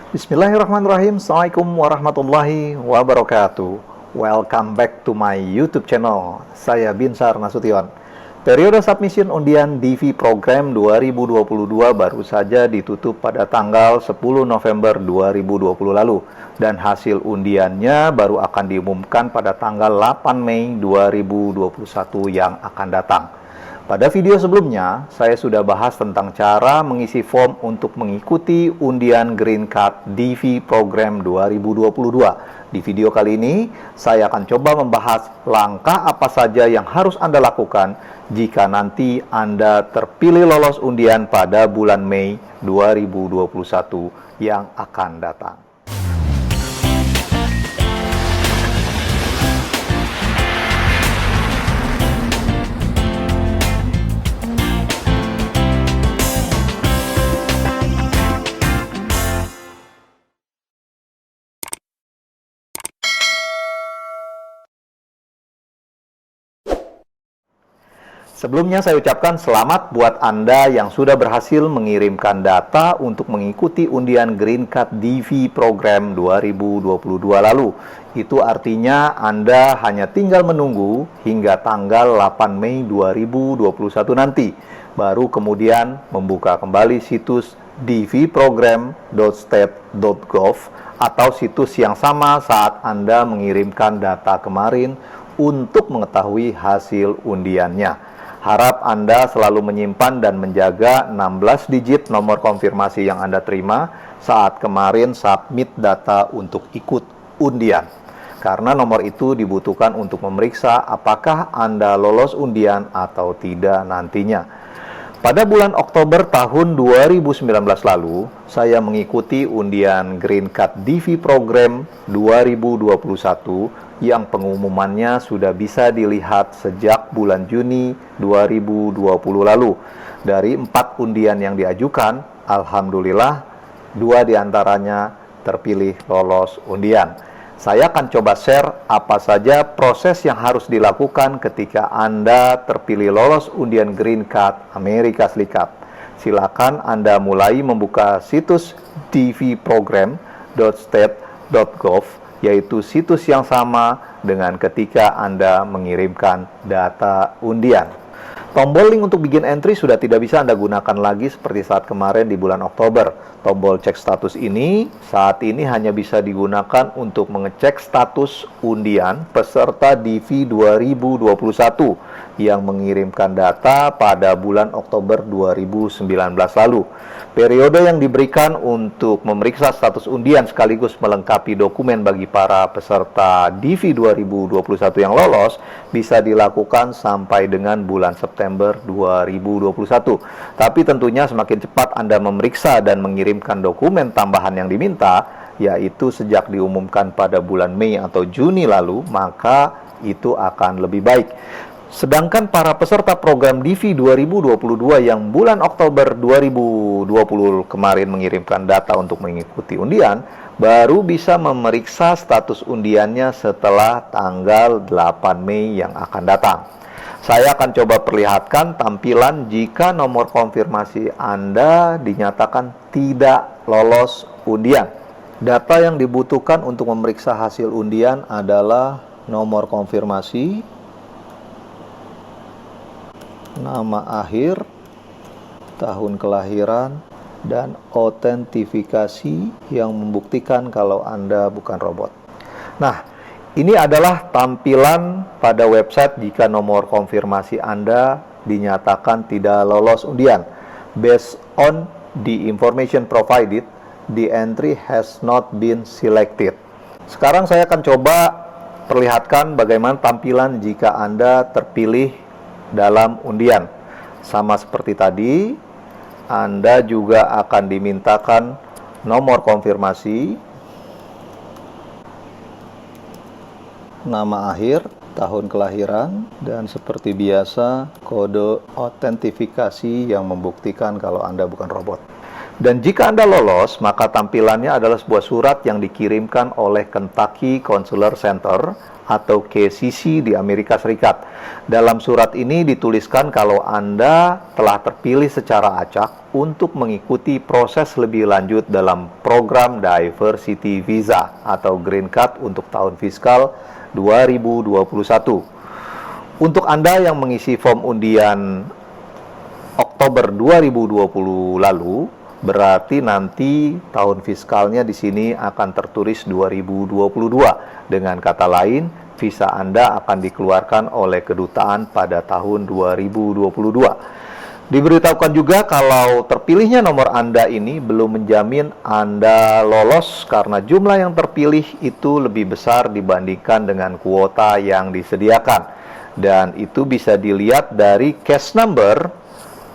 Bismillahirrahmanirrahim. Assalamualaikum warahmatullahi wabarakatuh. Welcome back to my YouTube channel. Saya Binsar Nasution. Periode submission undian DV program 2022 baru saja ditutup pada tanggal 10 November 2020 lalu. Dan hasil undiannya baru akan diumumkan pada tanggal 8 Mei 2021 yang akan datang. Pada video sebelumnya, saya sudah bahas tentang cara mengisi form untuk mengikuti undian Green Card DV Program 2022. Di video kali ini, saya akan coba membahas langkah apa saja yang harus Anda lakukan jika nanti Anda terpilih lolos undian pada bulan Mei 2021 yang akan datang. Sebelumnya saya ucapkan selamat buat Anda yang sudah berhasil mengirimkan data untuk mengikuti undian Green Card DV Program 2022 lalu. Itu artinya Anda hanya tinggal menunggu hingga tanggal 8 Mei 2021 nanti. Baru kemudian membuka kembali situs dvprogram.state.gov atau situs yang sama saat Anda mengirimkan data kemarin untuk mengetahui hasil undiannya. Harap Anda selalu menyimpan dan menjaga 16 digit nomor konfirmasi yang Anda terima saat kemarin submit data untuk ikut undian. Karena nomor itu dibutuhkan untuk memeriksa apakah Anda lolos undian atau tidak nantinya. Pada bulan Oktober tahun 2019 lalu, saya mengikuti undian Green Card DV Program 2021 yang pengumumannya sudah bisa dilihat sejak bulan Juni 2020 lalu. Dari 4 undian yang diajukan, alhamdulillah 2 diantaranya terpilih lolos undian. Saya akan coba share apa saja proses yang harus dilakukan ketika Anda terpilih lolos undian Green Card Amerika Serikat. Silakan Anda mulai membuka situs dvprogram.state.gov, yaitu situs yang sama dengan ketika Anda mengirimkan data undian. Tombol link untuk bikin entry sudah tidak bisa Anda gunakan lagi seperti saat kemarin di bulan Oktober. Tombol cek status ini saat ini hanya bisa digunakan untuk mengecek status undian peserta DV 2021 yang mengirimkan data pada bulan Oktober 2019 lalu. Periode yang diberikan untuk memeriksa status undian sekaligus melengkapi dokumen bagi para peserta DV 2021 yang lolos bisa dilakukan sampai dengan bulan September 2021. Tapi tentunya semakin cepat Anda memeriksa dan mengirimkan dokumen tambahan yang diminta, yaitu sejak diumumkan pada bulan Mei atau Juni lalu, maka itu akan lebih baik. Sedangkan para peserta program DV 2022 yang bulan Oktober 2020 kemarin mengirimkan data untuk mengikuti undian, baru bisa memeriksa status undiannya setelah tanggal 8 Mei yang akan datang. Saya akan coba perlihatkan tampilan jika nomor konfirmasi Anda dinyatakan tidak lolos undian. Data yang dibutuhkan untuk memeriksa hasil undian adalah nomor konfirmasi, nama akhir, tahun kelahiran, dan autentifikasi yang membuktikan kalau Anda bukan robot. Nah, ini adalah tampilan pada website jika nomor konfirmasi Anda dinyatakan tidak lolos undian. Based on the information provided, the entry has not been selected. Sekarang saya akan coba perlihatkan bagaimana tampilan jika Anda terpilih dalam undian. Sama seperti tadi, Anda juga akan dimintakan nomor konfirmasi, nama akhir, tahun kelahiran, dan seperti biasa kode autentifikasi yang membuktikan kalau Anda bukan robot. Dan jika Anda lolos, maka tampilannya adalah sebuah surat yang dikirimkan oleh Kentucky Consular Center atau KCC di Amerika Serikat. Dalam surat ini dituliskan kalau Anda telah terpilih secara acak untuk mengikuti proses lebih lanjut dalam program Diversity Visa atau Green Card untuk tahun fiskal 2021. Untuk Anda yang mengisi form undian Oktober 2020 lalu, berarti nanti tahun fiskalnya di sini akan tertulis 2022. Dengan kata lain, visa Anda akan dikeluarkan oleh kedutaan pada tahun 2022. Diberitahukan juga kalau terpilihnya nomor Anda ini belum menjamin Anda lolos karena jumlah yang terpilih itu lebih besar dibandingkan dengan kuota yang disediakan. Dan itu bisa dilihat dari case number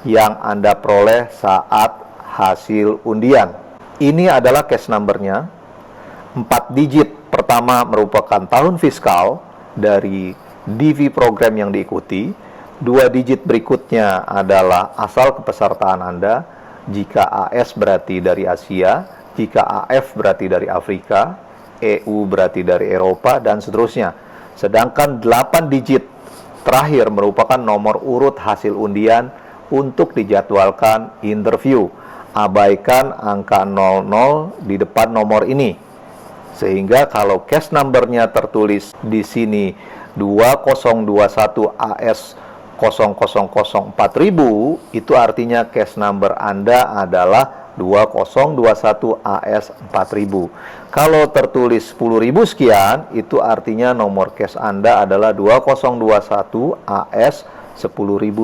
yang Anda peroleh saat hasil undian. Ini adalah case number-nya. 4 digit pertama merupakan tahun fiskal dari DV program yang diikuti. 2 digit berikutnya adalah asal kepesertaan Anda. Jika AS berarti dari Asia, jika AF berarti dari Afrika, EU berarti dari Eropa, dan seterusnya. Sedangkan 8 digit terakhir merupakan nomor urut hasil undian untuk dijadwalkan interview. Abaikan angka 00 di depan nomor ini. Sehingga kalau case number-nya tertulis di sini 2021 AS 0004.000, itu artinya case number Anda adalah 2021 AS 4000. Kalau tertulis 10.000 sekian, itu artinya nomor case Anda adalah 2021 AS 10.000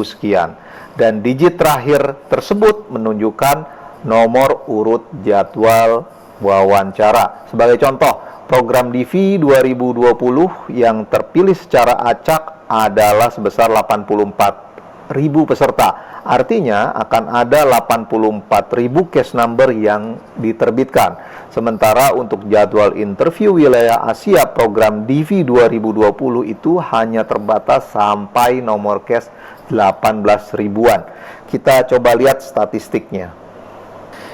sekian. Dan digit terakhir tersebut menunjukkan nomor urut jadwal wawancara. Sebagai contoh, program DV 2020 yang terpilih secara acak adalah sebesar 84.000 peserta. Artinya akan ada 84.000 case number yang diterbitkan. Sementara untuk jadwal interview wilayah Asia program DV 2020 itu hanya terbatas sampai nomor case 18 ribuan. Kita coba lihat statistiknya.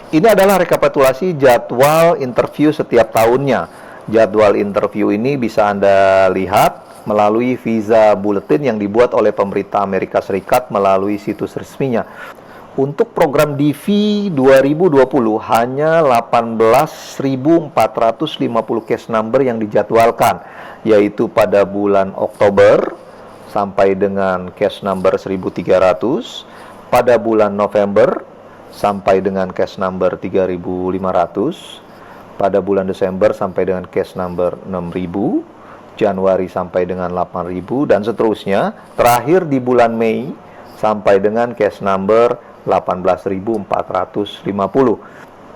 Ini adalah rekapitulasi jadwal interview setiap tahunnya. Jadwal interview ini bisa Anda lihat melalui visa bulletin yang dibuat oleh pemerintah Amerika Serikat melalui situs resminya. Untuk program DV 2020 hanya 18.450 case number yang dijadwalkan, yaitu pada bulan Oktober sampai dengan case number 1.300, pada bulan November sampai dengan case number 3.500, pada bulan Desember sampai dengan case number 6.000, Januari sampai dengan 8.000, dan seterusnya. Terakhir di bulan Mei sampai dengan case number 18.450.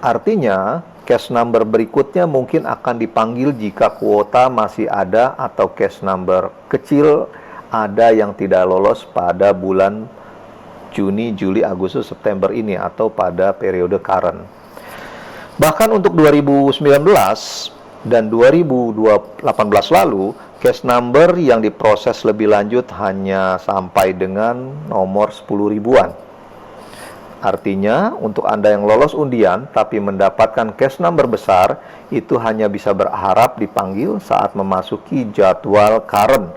Artinya, case number berikutnya mungkin akan dipanggil jika kuota masih ada atau case number kecil ada yang tidak lolos pada bulan Juni, Juli, Agustus, September ini atau pada periode current. Bahkan untuk 2019 dan 2018 lalu, case number yang diproses lebih lanjut hanya sampai dengan nomor 10 ribuan. Artinya, untuk Anda yang lolos undian tapi mendapatkan case number besar, itu hanya bisa berharap dipanggil saat memasuki jadwal current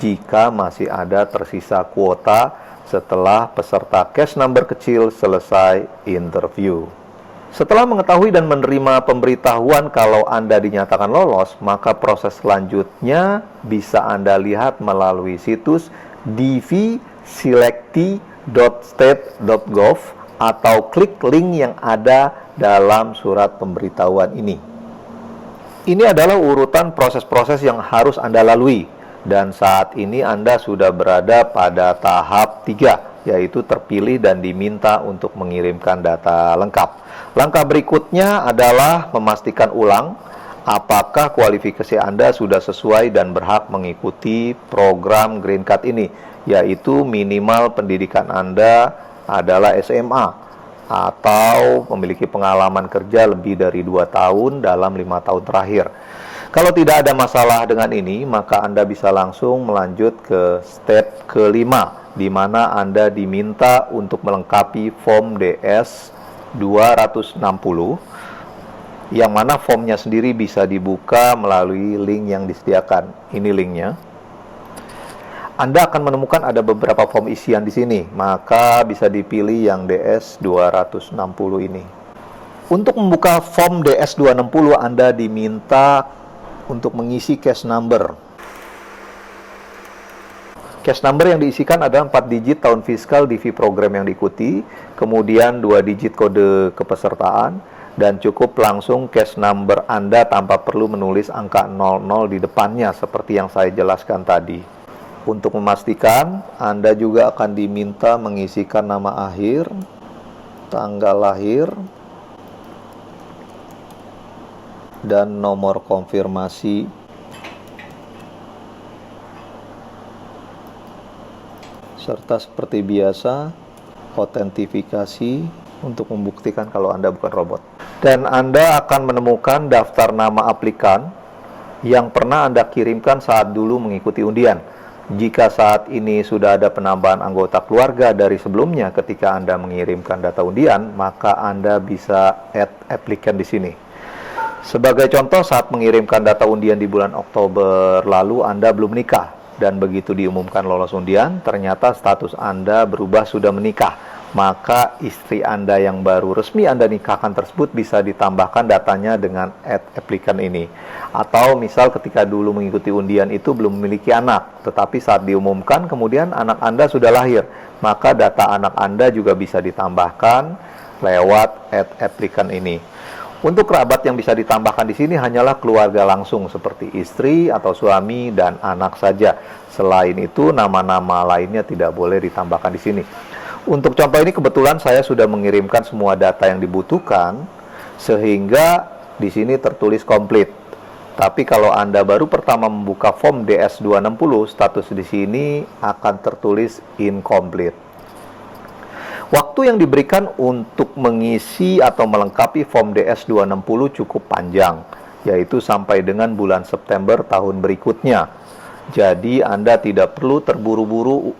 jika masih ada tersisa kuota setelah peserta case number kecil selesai interview. Setelah mengetahui dan menerima pemberitahuan kalau Anda dinyatakan lolos, maka proses selanjutnya bisa Anda lihat melalui situs dvselectee.state.gov atau klik link yang ada dalam surat pemberitahuan ini. Ini adalah urutan proses-proses yang harus Anda lalui. Dan saat ini Anda sudah berada pada tahap 3, yaitu terpilih dan diminta untuk mengirimkan data lengkap. Langkah berikutnya adalah memastikan ulang apakah kualifikasi Anda sudah sesuai dan berhak mengikuti program Green Card ini, yaitu minimal pendidikan Anda adalah SMA atau memiliki pengalaman kerja lebih dari 2 tahun dalam 5 tahun terakhir. Kalau tidak ada masalah dengan ini, maka Anda bisa langsung melanjut ke step kelima, di mana Anda diminta untuk melengkapi form DS 260, yang mana formnya sendiri bisa dibuka melalui link yang disediakan. Ini linknya. Anda akan menemukan ada beberapa form isian di sini, maka bisa dipilih yang DS260 ini. Untuk membuka form DS260, Anda diminta untuk mengisi case number. Case number yang diisikan ada 4 digit tahun fiskal DV program yang diikuti, kemudian 2 digit kode kepesertaan, dan cukup langsung case number Anda tanpa perlu menulis angka 00 di depannya seperti yang saya jelaskan tadi. Untuk memastikan, Anda juga akan diminta mengisikan nama akhir, tanggal lahir, dan nomor konfirmasi serta seperti biasa autentifikasi untuk membuktikan kalau Anda bukan robot. Dan Anda akan menemukan daftar nama aplikan yang pernah Anda kirimkan saat dulu mengikuti undian. Jika saat ini sudah ada penambahan anggota keluarga dari sebelumnya ketika Anda mengirimkan data undian, maka Anda bisa add applicant di sini. Sebagai contoh, saat mengirimkan data undian di bulan Oktober lalu, Anda belum menikah. Dan begitu diumumkan lolos undian, ternyata status Anda berubah sudah menikah. Maka istri Anda yang baru resmi Anda nikahkan tersebut bisa ditambahkan datanya dengan add applicant ini. Atau misal ketika dulu mengikuti undian itu belum memiliki anak, tetapi saat diumumkan kemudian anak Anda sudah lahir, maka data anak Anda juga bisa ditambahkan lewat add applicant ini. Untuk kerabat yang bisa ditambahkan di sini hanyalah keluarga langsung seperti istri atau suami dan anak saja. Selain itu, nama-nama lainnya tidak boleh ditambahkan di sini. Untuk contoh ini kebetulan saya sudah mengirimkan semua data yang dibutuhkan sehingga di sini tertulis komplit. Tapi kalau Anda baru pertama membuka form DS260, status di sini akan tertulis incomplete. Waktu yang diberikan untuk mengisi atau melengkapi form DS260 cukup panjang, yaitu sampai dengan bulan September tahun berikutnya. Jadi Anda tidak perlu terburu-buru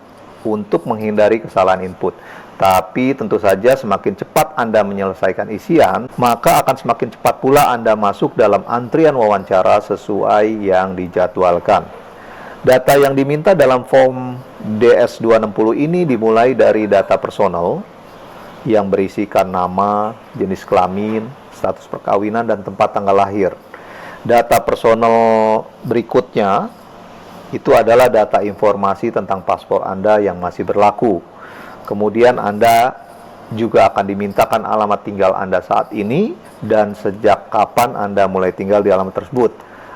untuk menghindari kesalahan input. Tapi tentu saja semakin cepat Anda menyelesaikan isian, maka akan semakin cepat pula Anda masuk dalam antrian wawancara sesuai yang dijadwalkan. Data yang diminta dalam form DS260 ini dimulai dari data personal yang berisikan nama, jenis kelamin, status perkawinan, dan tempat tanggal lahir. Data personal berikutnya itu adalah data informasi tentang paspor Anda yang masih berlaku. Kemudian Anda juga akan dimintakan alamat tinggal Anda saat ini dan sejak kapan Anda mulai tinggal di alamat tersebut.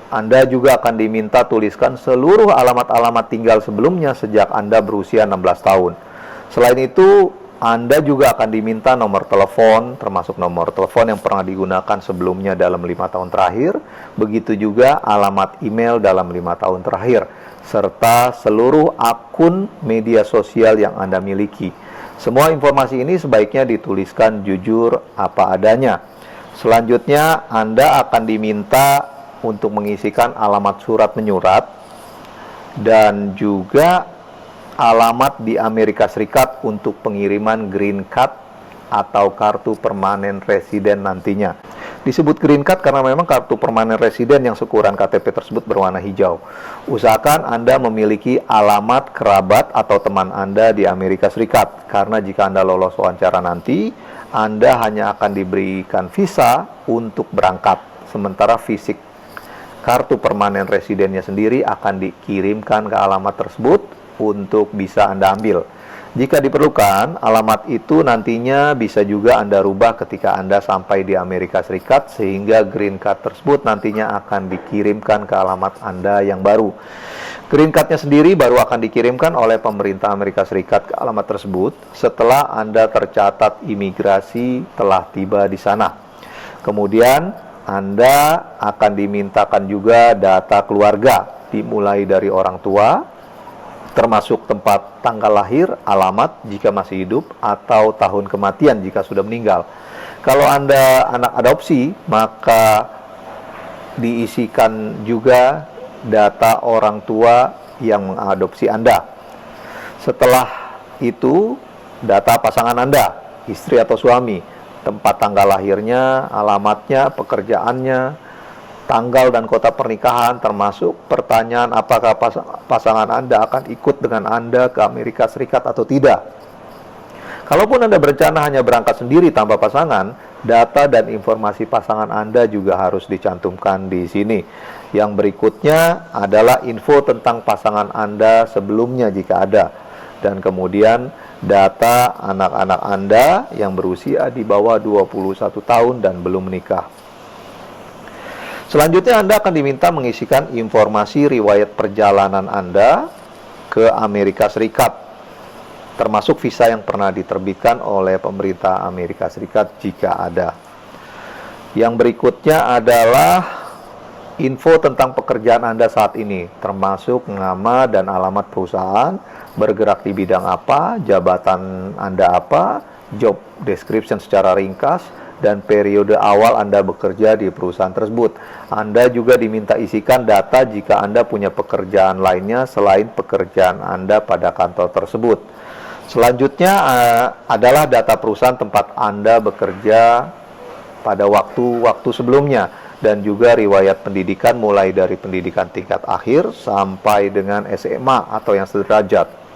Anda juga akan diminta tuliskan seluruh alamat-alamat tinggal sebelumnya sejak Anda berusia 16 tahun. Selain itu, Anda juga akan diminta nomor telepon, termasuk nomor telepon yang pernah digunakan sebelumnya dalam 5 tahun terakhir, begitu juga alamat email dalam 5 tahun terakhir, serta seluruh akun media sosial yang Anda miliki. Semua informasi ini sebaiknya dituliskan jujur apa adanya. Selanjutnya, Anda akan diminta untuk mengisikan alamat surat menyurat dan juga alamat di Amerika Serikat untuk pengiriman green card atau kartu permanen residen nantinya. Disebut green card karena memang kartu permanen residen yang seukuran KTP tersebut berwarna hijau. Usahakan Anda memiliki alamat kerabat atau teman Anda di Amerika Serikat, karena jika Anda lolos wawancara nanti, Anda hanya akan diberikan visa untuk berangkat, sementara fisik kartu permanen residennya sendiri akan dikirimkan ke alamat tersebut untuk bisa Anda ambil. Jika diperlukan, alamat itu nantinya bisa juga Anda rubah ketika Anda sampai di Amerika Serikat, sehingga green card tersebut nantinya akan dikirimkan ke alamat Anda yang baru. Green card-nya sendiri baru akan dikirimkan oleh pemerintah Amerika Serikat ke alamat tersebut setelah Anda tercatat imigrasi telah tiba di sana. Kemudian, Anda akan dimintakan juga data keluarga, dimulai dari orang tua, termasuk tempat tanggal lahir, alamat jika masih hidup, atau tahun kematian jika sudah meninggal. Kalau Anda anak adopsi, maka diisikan juga data orang tua yang mengadopsi Anda. Setelah itu, data pasangan Anda, istri atau suami, tempat tanggal lahirnya, alamatnya, pekerjaannya, tanggal dan kota pernikahan, termasuk pertanyaan apakah pasangan Anda akan ikut dengan Anda ke Amerika Serikat atau tidak. Kalaupun Anda berencana hanya berangkat sendiri tanpa pasangan, data dan informasi pasangan Anda juga harus dicantumkan di sini. Yang berikutnya adalah info tentang pasangan Anda sebelumnya jika ada. Dan kemudian data anak-anak Anda yang berusia di bawah 21 tahun dan belum menikah. Selanjutnya Anda akan diminta mengisikan informasi riwayat perjalanan Anda ke Amerika Serikat, termasuk visa yang pernah diterbitkan oleh pemerintah Amerika Serikat jika ada. Yang berikutnya adalah info tentang pekerjaan Anda saat ini, termasuk nama dan alamat perusahaan, bergerak di bidang apa, jabatan Anda apa, job description secara ringkas, dan periode awal Anda bekerja di perusahaan tersebut. Anda juga diminta isikan data jika Anda punya pekerjaan lainnya selain pekerjaan Anda pada kantor tersebut. Selanjutnya adalah data perusahaan tempat Anda bekerja pada waktu-waktu sebelumnya, dan juga riwayat pendidikan mulai dari pendidikan tingkat akhir sampai dengan SMA atau yang sederajat.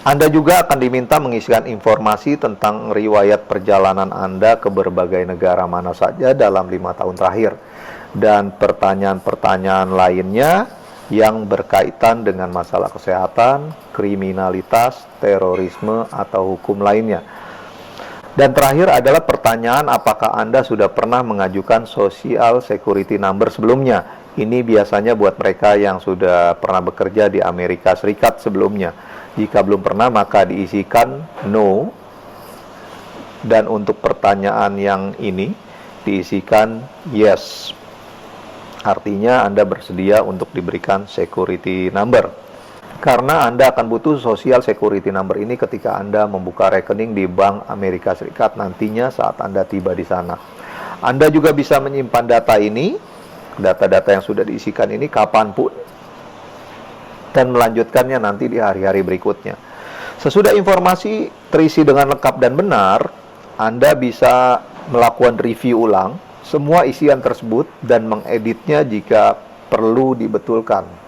Anda juga akan diminta mengisikan informasi tentang riwayat perjalanan Anda ke berbagai negara mana saja dalam 5 tahun terakhir, dan pertanyaan-pertanyaan lainnya yang berkaitan dengan masalah kesehatan, kriminalitas, terorisme, atau hukum lainnya. Dan terakhir adalah pertanyaan apakah Anda sudah pernah mengajukan Social Security Number sebelumnya. Ini biasanya buat mereka yang sudah pernah bekerja di Amerika Serikat sebelumnya. Jika belum pernah, maka diisikan no. Dan untuk pertanyaan yang ini diisikan yes. Artinya Anda bersedia untuk diberikan security number. Karena Anda akan butuh Social Security Number ini ketika Anda membuka rekening di Bank Amerika Serikat nantinya saat Anda tiba di sana. Anda juga bisa menyimpan data ini, data-data yang sudah diisikan ini kapanpun, dan melanjutkannya nanti di hari-hari berikutnya. Sesudah informasi terisi dengan lengkap dan benar, Anda bisa melakukan review ulang semua isian tersebut dan mengeditnya jika perlu dibetulkan.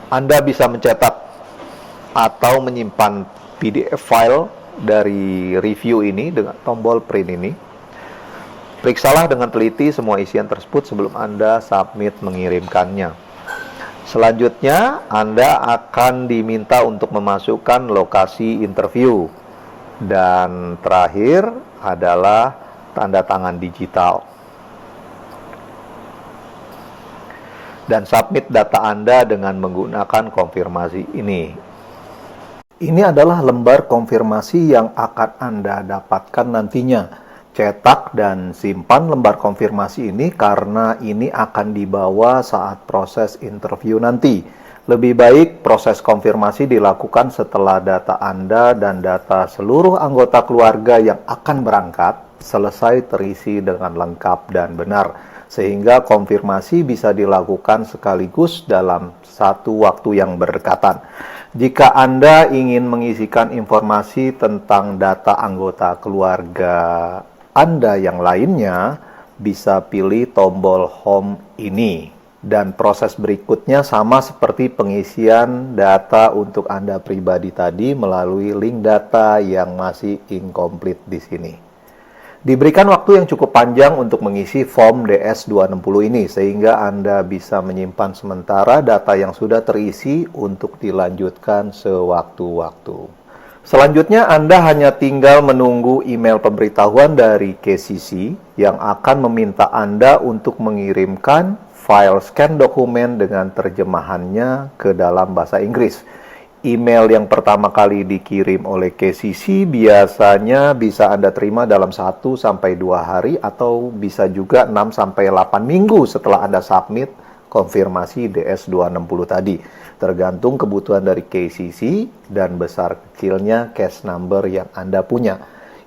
Anda bisa mencetak atau menyimpan PDF file dari review ini dengan tombol print ini. Periksalah dengan teliti semua isian tersebut sebelum Anda submit mengirimkannya. Selanjutnya, Anda akan diminta untuk memasukkan lokasi interview. Dan terakhir adalah tanda tangan digital. Dan submit data Anda dengan menggunakan konfirmasi ini. Ini adalah lembar konfirmasi yang akan Anda dapatkan nantinya. Cetak dan simpan lembar konfirmasi ini karena ini akan dibawa saat proses interview nanti. Lebih baik proses konfirmasi dilakukan setelah data Anda dan data seluruh anggota keluarga yang akan berangkat selesai terisi dengan lengkap dan benar, sehingga konfirmasi bisa dilakukan sekaligus dalam satu waktu yang berdekatan. Jika Anda ingin mengisikan informasi tentang data anggota keluarga Anda yang lainnya, bisa pilih tombol home ini. Dan proses berikutnya sama seperti pengisian data untuk Anda pribadi tadi melalui link data yang masih incomplete di sini. Diberikan waktu yang cukup panjang untuk mengisi form DS-260 ini, sehingga Anda bisa menyimpan sementara data yang sudah terisi untuk dilanjutkan sewaktu-waktu. Selanjutnya, Anda hanya tinggal menunggu email pemberitahuan dari KCC yang akan meminta Anda untuk mengirimkan file scan dokumen dengan terjemahannya ke dalam bahasa Inggris. Email yang pertama kali dikirim oleh KCC biasanya bisa Anda terima dalam 1-2 hari atau bisa juga 6-8 minggu setelah Anda submit konfirmasi DS-260 tadi. Tergantung kebutuhan dari KCC dan besar kecilnya case number yang Anda punya.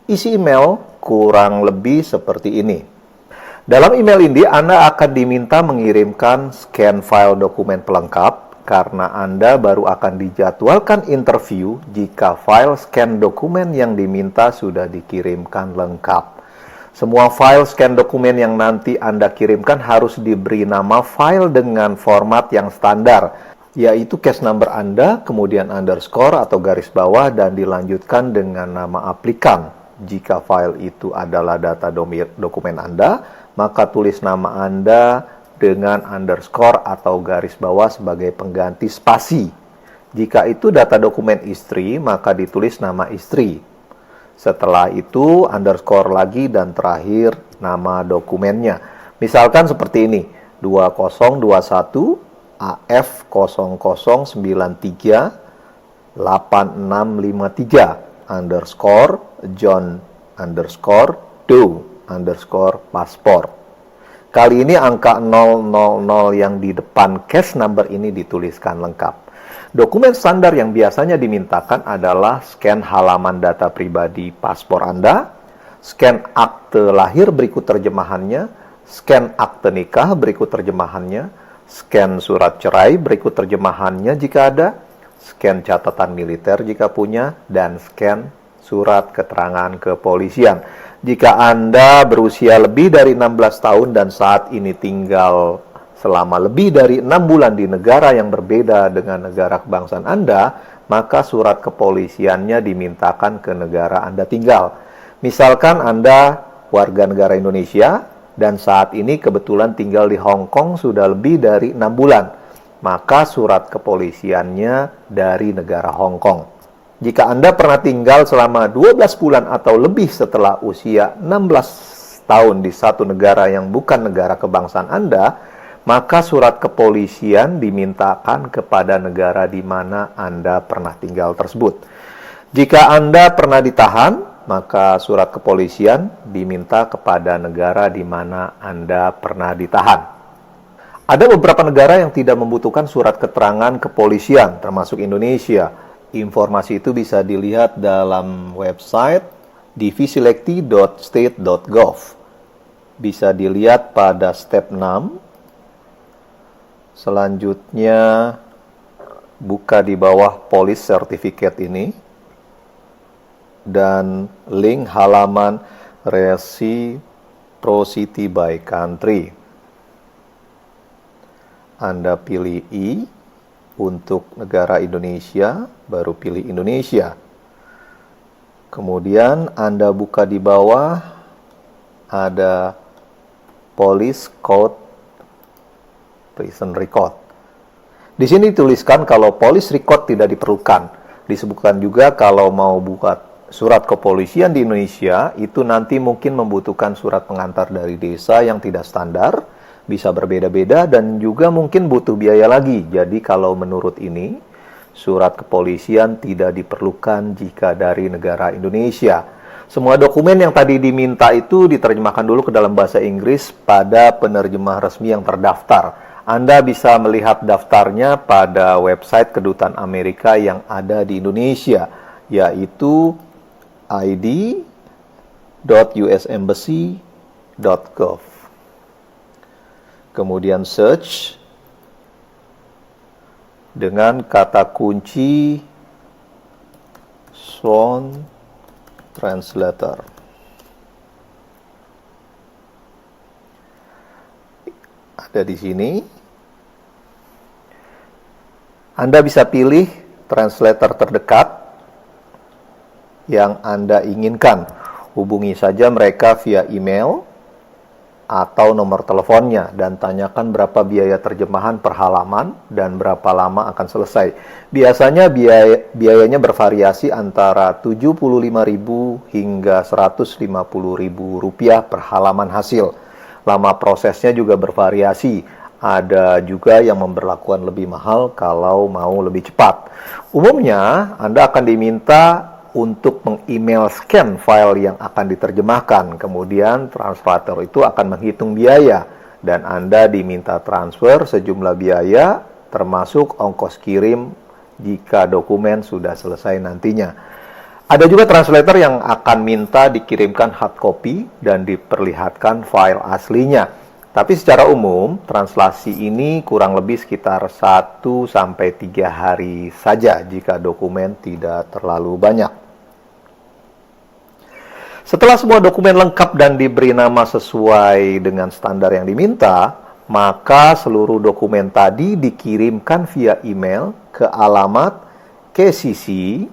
Isi email kurang lebih seperti ini. Dalam email ini Anda akan diminta mengirimkan scan file dokumen pelengkap, karena Anda baru akan dijadwalkan interview jika file scan dokumen yang diminta sudah dikirimkan lengkap. Semua file scan dokumen yang nanti Anda kirimkan harus diberi nama file dengan format yang standar, yaitu case number Anda, kemudian underscore atau garis bawah, dan dilanjutkan dengan nama aplikan. Jika file itu adalah data dokumen Anda, maka tulis nama Anda dengan underscore atau garis bawah sebagai pengganti spasi. Jika itu data dokumen istri, maka ditulis nama istri. Setelah itu underscore lagi dan terakhir nama dokumennya. Misalkan seperti ini, 2021 AF 0093 8653 underscore John underscore Doe underscore paspor. Kali ini angka 000 yang di depan case number ini dituliskan lengkap. Dokumen standar yang biasanya dimintakan adalah scan halaman data pribadi paspor Anda, scan akte lahir berikut terjemahannya, scan akte nikah berikut terjemahannya, scan surat cerai berikut terjemahannya jika ada, scan catatan militer jika punya, dan scan surat keterangan kepolisian. Jika Anda berusia lebih dari 16 tahun dan saat ini tinggal selama lebih dari 6 bulan di negara yang berbeda dengan negara kebangsaan Anda, maka surat kepolisiannya dimintakan ke negara Anda tinggal. Misalkan Anda warga negara Indonesia dan saat ini kebetulan tinggal di Hong Kong sudah lebih dari 6 bulan, maka surat kepolisiannya dari negara Hong Kong. Jika Anda pernah tinggal selama 12 bulan atau lebih setelah usia 16 tahun di satu negara yang bukan negara kebangsaan Anda, maka surat kepolisian dimintakan kepada negara di mana Anda pernah tinggal tersebut. Jika Anda pernah ditahan, maka surat kepolisian diminta kepada negara di mana Anda pernah ditahan. Ada beberapa negara yang tidak membutuhkan surat keterangan kepolisian, termasuk Indonesia. Informasi itu bisa dilihat dalam website divisilekti.state.gov. Bisa dilihat pada step 6. Selanjutnya, buka di bawah police certificate ini dan link halaman reciprocity by country. Anda pilih I untuk negara Indonesia, baru pilih Indonesia. Kemudian Anda buka di bawah, ada police code prison record. Di sini dituliskan kalau police record tidak diperlukan. Disebutkan juga kalau mau buat surat kepolisian di Indonesia, itu nanti mungkin membutuhkan surat pengantar dari desa yang tidak standar, bisa berbeda-beda, dan juga mungkin butuh biaya lagi. Jadi kalau menurut ini, surat kepolisian tidak diperlukan jika dari negara Indonesia. Semua dokumen yang tadi diminta itu diterjemahkan dulu ke dalam bahasa Inggris pada penerjemah resmi yang terdaftar. Anda bisa melihat daftarnya pada website Kedutaan Amerika yang ada di Indonesia, yaitu id.usembassy.gov. Kemudian search dengan kata kunci Swan Translator. Ada di sini. Anda bisa pilih translator terdekat yang Anda inginkan. Hubungi saja mereka via email atau nomor teleponnya dan tanyakan berapa biaya terjemahan per halaman dan berapa lama akan selesai. Biasanya biayanya bervariasi antara Rp75.000 hingga Rp150.000 per halaman hasil. Lama prosesnya juga bervariasi. Ada juga yang memberlakukan lebih mahal kalau mau lebih cepat. Umumnya, Anda akan diminta untuk meng-email scan file yang akan diterjemahkan. Kemudian, translator itu akan menghitung biaya. Dan Anda diminta transfer sejumlah biaya, termasuk ongkos kirim jika dokumen sudah selesai nantinya. Ada juga translator yang akan minta dikirimkan hard copy dan diperlihatkan file aslinya. Tapi secara umum, translasi ini kurang lebih sekitar 1 sampai 3 hari saja jika dokumen tidak terlalu banyak. Setelah semua dokumen lengkap dan diberi nama sesuai dengan standar yang diminta, maka seluruh dokumen tadi dikirimkan via email ke alamat KCC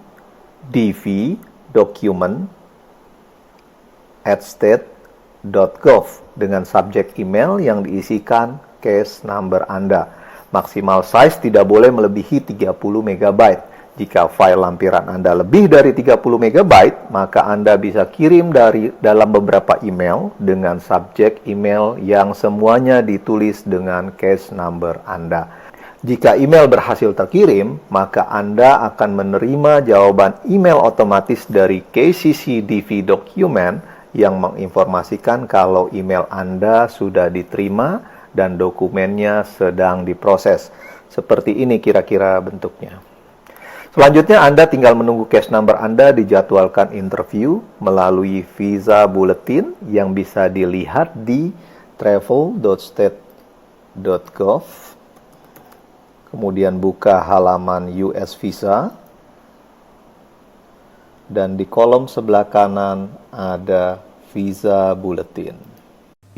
DV document@state.gov dengan subjek email yang diisikan case number Anda. Maksimal size tidak boleh melebihi 30 MB. Jika file lampiran Anda lebih dari 30 MB, maka Anda bisa kirim dalam beberapa email dengan subjek email yang semuanya ditulis dengan case number Anda. Jika email berhasil terkirim, maka Anda akan menerima jawaban email otomatis dari KCC DV Document yang menginformasikan kalau email Anda sudah diterima dan dokumennya sedang diproses. Seperti ini kira-kira bentuknya. Selanjutnya Anda tinggal menunggu case number Anda dijadwalkan interview melalui visa bulletin yang bisa dilihat di travel.state.gov. Kemudian buka halaman US Visa. Dan di kolom sebelah kanan ada visa bulletin.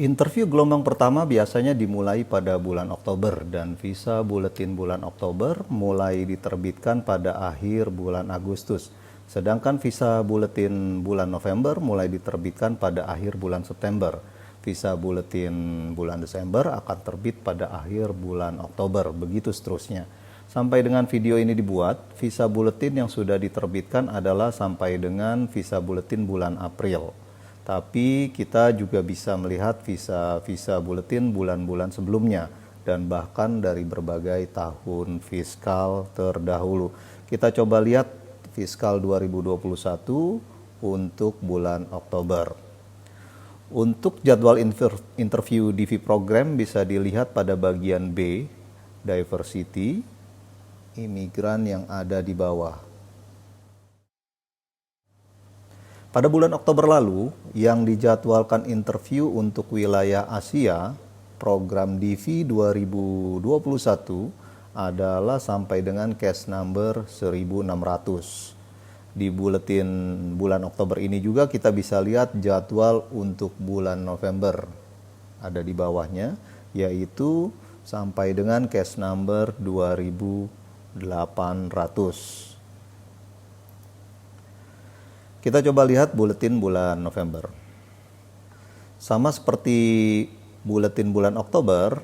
Interview gelombang pertama biasanya dimulai pada bulan Oktober dan visa buletin bulan Oktober mulai diterbitkan pada akhir bulan Agustus. Sedangkan visa buletin bulan November mulai diterbitkan pada akhir bulan September. Visa buletin bulan Desember akan terbit pada akhir bulan Oktober, begitu seterusnya. Sampai dengan video ini dibuat, visa buletin yang sudah diterbitkan adalah sampai dengan visa buletin bulan April. Tapi kita juga bisa melihat visa buletin bulan-bulan sebelumnya dan bahkan dari berbagai tahun fiskal terdahulu. Kita coba lihat fiskal 2021 untuk bulan Oktober. Untuk jadwal interview DV program bisa dilihat pada bagian B, diversity, imigran yang ada di bawah. Pada bulan Oktober lalu, yang dijadwalkan interview untuk wilayah Asia, program DV 2021 adalah sampai dengan case number 1600. Di buletin bulan Oktober ini juga kita bisa lihat jadwal untuk bulan November. Ada di bawahnya, yaitu sampai dengan case number 2800. Kita coba lihat buletin bulan November. Sama seperti buletin bulan Oktober,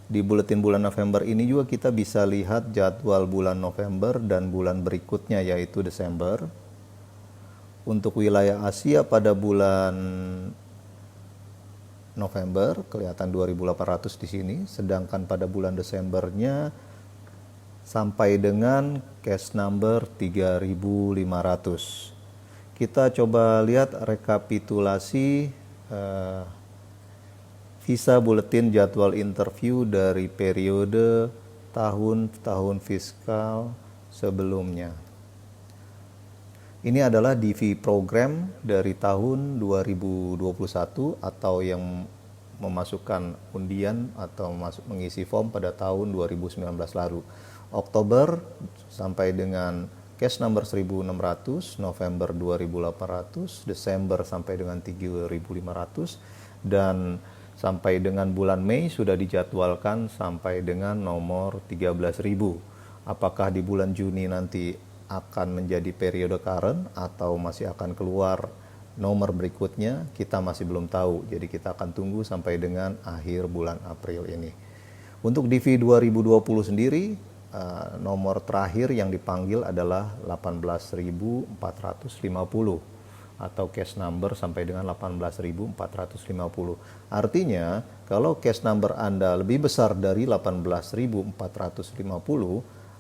di buletin bulan November ini juga kita bisa lihat jadwal bulan November dan bulan berikutnya yaitu Desember. Untuk wilayah Asia pada bulan November kelihatan 2800 di sini, sedangkan pada bulan Desembernya sampai dengan case number 3500. Kita coba lihat rekapitulasi visa buletin jadwal interview dari periode tahun fiskal sebelumnya. Ini adalah DV program dari tahun 2021 atau yang memasukkan undian atau mengisi form pada tahun 2019 lalu. Oktober sampai dengan case number 1600, November 2800, Desember sampai dengan 3500, dan sampai dengan bulan Mei sudah dijadwalkan sampai dengan nomor 13.000. Apakah di bulan Juni nanti akan menjadi periode current atau masih akan keluar nomor berikutnya, kita masih belum tahu. Jadi kita akan tunggu sampai dengan akhir bulan April ini. Untuk DV 2020 sendiri, nomor terakhir yang dipanggil adalah 18.450 atau case number sampai dengan 18.450. Artinya kalau case number Anda lebih besar dari 18.450,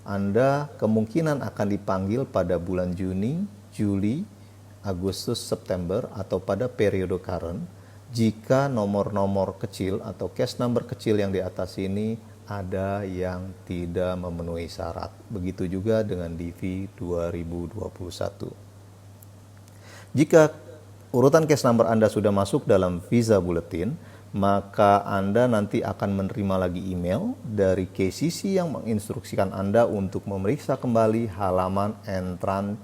Anda kemungkinan akan dipanggil pada bulan Juni, Juli, Agustus, September atau pada periode current jika nomor-nomor kecil atau case number kecil yang di atas ini ada yang tidak memenuhi syarat. Begitu juga dengan DV 2021. Jika urutan case number Anda sudah masuk dalam visa bulletin, maka Anda nanti akan menerima lagi email dari KCC yang menginstruksikan Anda untuk memeriksa kembali halaman Entran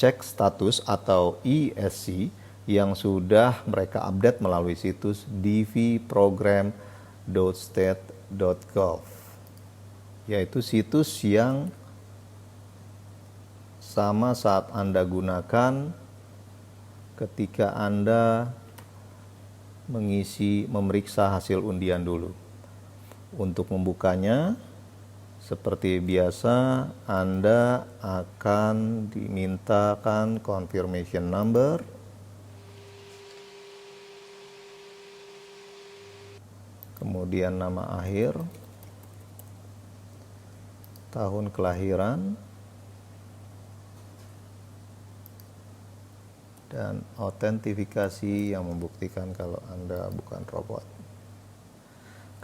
Cek Status atau ESC yang sudah mereka update melalui situs dvprogram.state.gov, yaitu situs yang sama saat Anda gunakan ketika Anda memeriksa hasil undian dulu. Untuk membukanya, seperti biasa, Anda akan dimintakan confirmation number, kemudian nama akhir, tahun kelahiran, dan autentifikasi yang membuktikan kalau Anda bukan robot.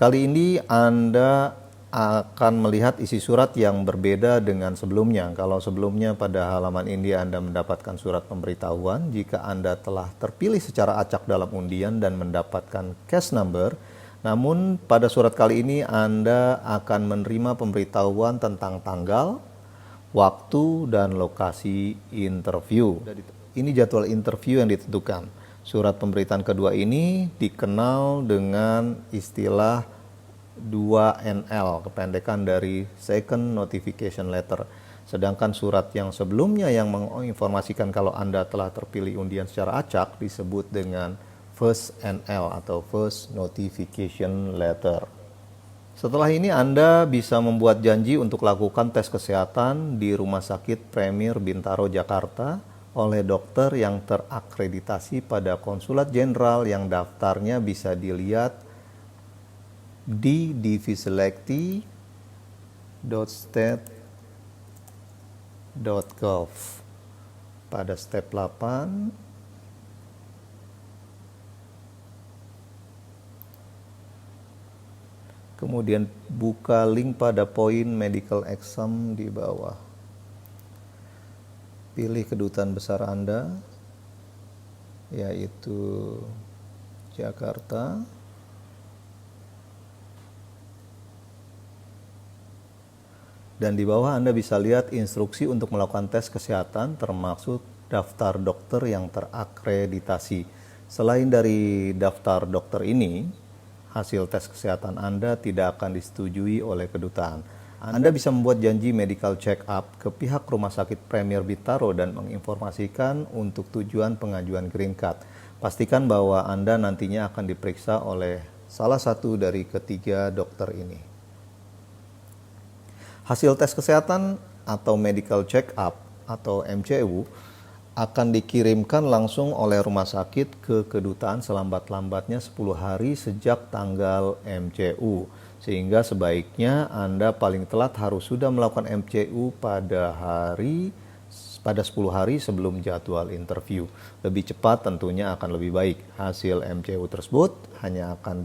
Kali ini Anda akan melihat isi surat yang berbeda dengan sebelumnya. Kalau sebelumnya pada halaman ini Anda mendapatkan surat pemberitahuan jika Anda telah terpilih secara acak dalam undian dan mendapatkan case number. Namun pada surat kali ini Anda akan menerima pemberitahuan tentang tanggal, waktu, dan lokasi interview. Ini jadwal interview yang ditentukan. Surat pemberitaan kedua ini dikenal dengan istilah 2NL, kependekan dari Second Notification Letter. Sedangkan surat yang sebelumnya yang menginformasikan kalau Anda telah terpilih undian secara acak disebut dengan First NL atau First Notification Letter. Setelah ini Anda bisa membuat janji untuk lakukan tes kesehatan di Rumah Sakit Premier Bintaro Jakarta oleh dokter yang terakreditasi pada Konsulat Jenderal yang daftarnya bisa dilihat di dvselect.state.gov. Pada step 8, kemudian buka link pada poin medical exam di bawah. Pilih kedutaan besar Anda, yaitu Jakarta. Dan di bawah Anda bisa lihat instruksi untuk melakukan tes kesehatan termasuk daftar dokter yang terakreditasi. Selain dari daftar dokter ini, hasil tes kesehatan Anda tidak akan disetujui oleh kedutaan. Anda bisa membuat janji medical check-up ke pihak Rumah Sakit Premier Bintaro dan menginformasikan untuk tujuan pengajuan green card. Pastikan bahwa Anda nantinya akan diperiksa oleh salah satu dari ketiga dokter ini. Hasil tes kesehatan atau medical check-up atau MCU akan dikirimkan langsung oleh rumah sakit ke kedutaan selambat-lambatnya 10 hari sejak tanggal MCU. Sehingga sebaiknya Anda paling telat harus sudah melakukan MCU pada 10 hari sebelum jadwal interview. Lebih cepat tentunya akan lebih baik. Hasil MCU tersebut hanya akan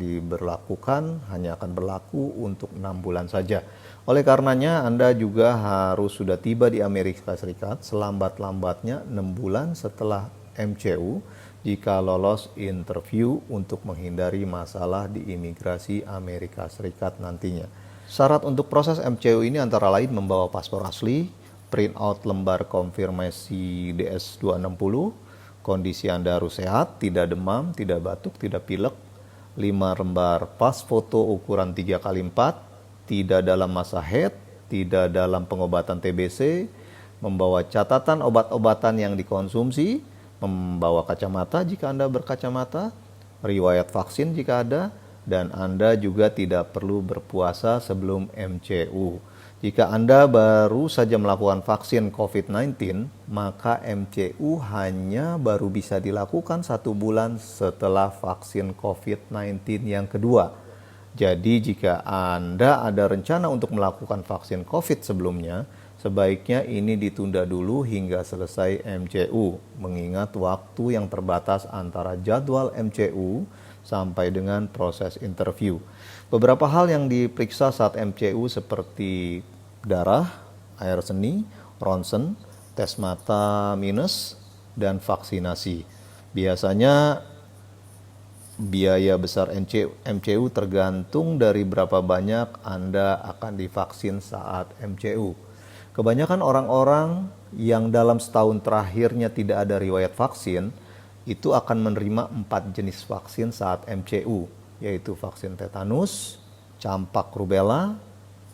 berlaku untuk 6 bulan saja. Oleh karenanya Anda juga harus sudah tiba di Amerika Serikat selambat-lambatnya 6 bulan setelah MCU jika lolos interview untuk menghindari masalah di imigrasi Amerika Serikat nantinya. Syarat untuk proses MCU ini antara lain membawa paspor asli, print out lembar konfirmasi DS-260, kondisi Anda harus sehat, tidak demam, tidak batuk, tidak pilek, 5 lembar pas foto ukuran 3x4, tidak dalam masa haid, tidak dalam pengobatan TBC, membawa catatan obat-obatan yang dikonsumsi, membawa kacamata jika Anda berkacamata, riwayat vaksin jika ada, dan Anda juga tidak perlu berpuasa sebelum MCU. Jika Anda baru saja melakukan vaksin COVID-19, maka MCU hanya baru bisa dilakukan 1 bulan setelah vaksin COVID-19 yang kedua. Jadi jika Anda ada rencana untuk melakukan vaksin COVID sebelumnya, sebaiknya ini ditunda dulu hingga selesai MCU, mengingat waktu yang terbatas antara jadwal MCU sampai dengan proses interview. Beberapa hal yang diperiksa saat MCU seperti darah, air seni, ronsen, tes mata minus, dan vaksinasi. Biasanya biaya besar MCU tergantung dari berapa banyak Anda akan divaksin saat MCU. Kebanyakan orang-orang yang dalam setahun terakhirnya tidak ada riwayat vaksin, itu akan menerima 4 jenis vaksin saat MCU, yaitu vaksin tetanus, campak rubella,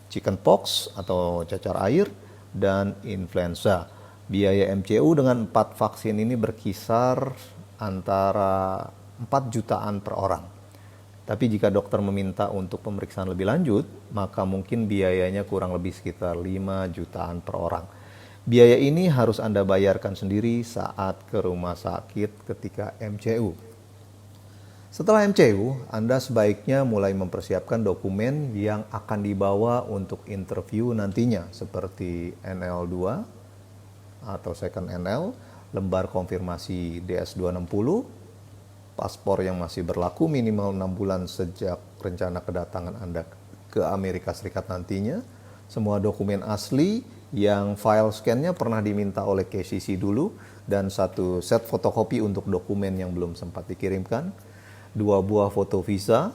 chickenpox atau cacar air, dan influenza. Biaya MCU dengan 4 vaksin ini berkisar antara 4 jutaan per orang. Tapi jika dokter meminta untuk pemeriksaan lebih lanjut, maka mungkin biayanya kurang lebih sekitar 5 jutaan per orang. Biaya ini harus Anda bayarkan sendiri saat ke rumah sakit ketika MCU. Setelah MCU, Anda sebaiknya mulai mempersiapkan dokumen yang akan dibawa untuk interview nantinya, seperti NL2 atau second NL, lembar konfirmasi DS260, paspor yang masih berlaku minimal 6 bulan sejak rencana kedatangan Anda ke Amerika Serikat nantinya, semua dokumen asli yang file scan-nya pernah diminta oleh KCC dulu, dan 1 set fotokopi untuk dokumen yang belum sempat dikirimkan, 2 buah foto visa,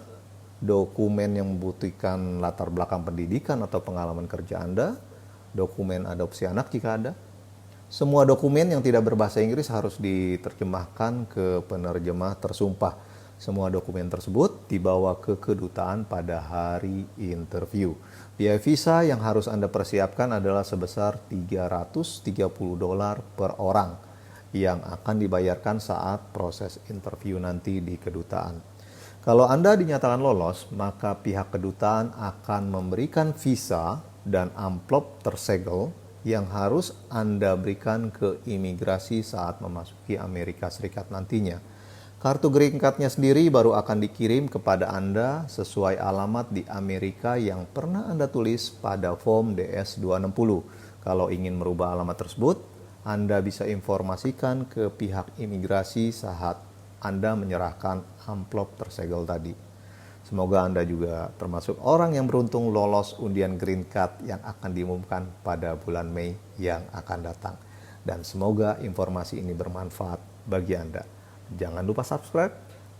dokumen yang membutuhkan latar belakang pendidikan atau pengalaman kerja Anda, dokumen adopsi anak jika ada. Semua dokumen yang tidak berbahasa Inggris harus diterjemahkan ke penerjemah tersumpah. Semua dokumen tersebut dibawa ke kedutaan pada hari interview. Biaya visa yang harus Anda persiapkan adalah sebesar $330 per orang yang akan dibayarkan saat proses interview nanti di kedutaan. Kalau Anda dinyatakan lolos, maka pihak kedutaan akan memberikan visa dan amplop tersegel yang harus Anda berikan ke imigrasi saat memasuki Amerika Serikat nantinya. Kartu green card-nya sendiri baru akan dikirim kepada Anda sesuai alamat di Amerika yang pernah Anda tulis pada form DS260. Kalau ingin merubah alamat tersebut, Anda bisa informasikan ke pihak imigrasi saat Anda menyerahkan amplop tersegel tadi. Semoga Anda juga termasuk orang yang beruntung lolos undian green card yang akan diumumkan pada bulan Mei yang akan datang. Dan semoga informasi ini bermanfaat bagi Anda. Jangan lupa subscribe.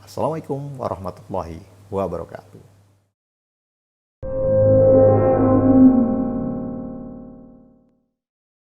Assalamualaikum warahmatullahi wabarakatuh.